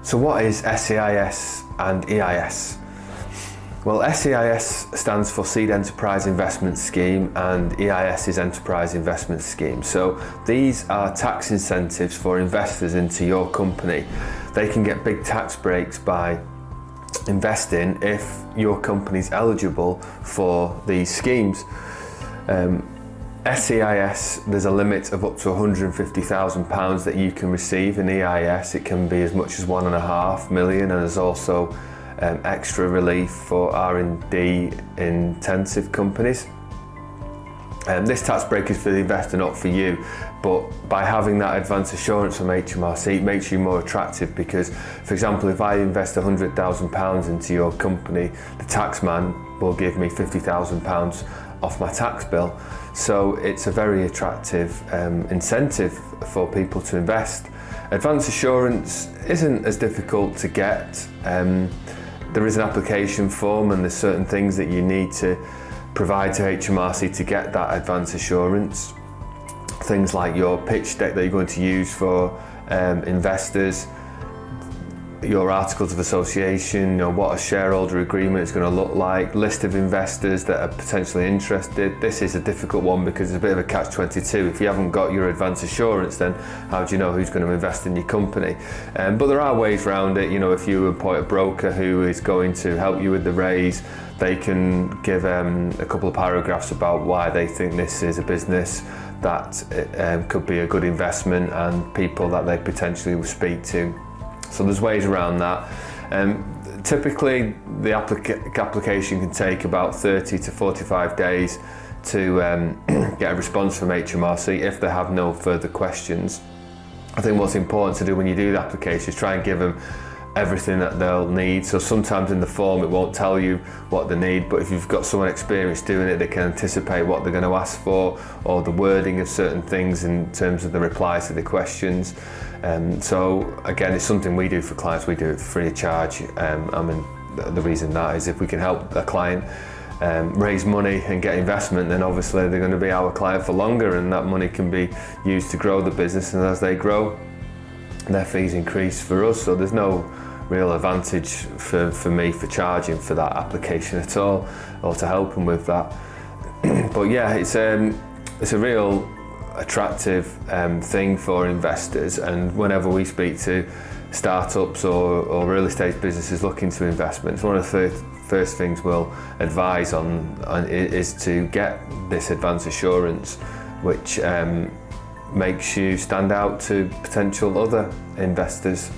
So what is SEIS and EIS? Well, SEIS stands for Seed Enterprise Investment Scheme and EIS is Enterprise Investment Scheme. So these are tax incentives for investors into your company. They can get big tax breaks by investing if your company's eligible for these schemes. SEIS, there's a limit of up to £150,000 that you can receive. In EIS, it can be as much as £1.5 million, and there's also extra relief for R&D intensive companies. This tax break is for the investor, not for you, but by having that advance assurance from HMRC, it makes you more attractive because, for example, if I invest £100,000 into your company, the taxman will give me £50,000 off my tax bill. So it's a very attractive incentive for people to invest. Advance assurance isn't as difficult to get. There is an application form and there's certain things that you need to provide to HMRC to get that advance assurance. Things like your pitch deck that you're going to use for investors, your articles of association, what a shareholder agreement is going to look like, list of investors that are potentially interested. This is a difficult one because it's a bit of a catch-22. If you haven't got your advance assurance, then how do you know who's going to invest in your company? But there are ways around it. If you appoint a broker who is going to help you with the raise, they can give a couple of paragraphs about why they think this is a business that could be a good investment and people that they potentially will speak to. So there's ways around that. Typically, the application can take about 30 to 45 days to get a response from HMRC if they have no further questions. I think what's important to do when you do the application is try and give them everything that they'll need. So sometimes in the form it won't tell you what they need, but if you've got someone experienced doing it, they can anticipate what they're going to ask for or the wording of certain things in terms of the replies to the questions. So again, it's something we do for clients. We do it free of charge. The reason that is if we can help a client raise money and get investment, then obviously they're going to be our client for longer, and that money can be used to grow the business, and as they grow, their fees increase for us. So there's no real advantage for me for charging for that application at all, or to help them with that. But yeah, it's a real attractive thing for investors, and whenever we speak to startups or early stage businesses looking to investments, one of the first things we'll advise on is to get this advance assurance, which makes you stand out to potential other investors.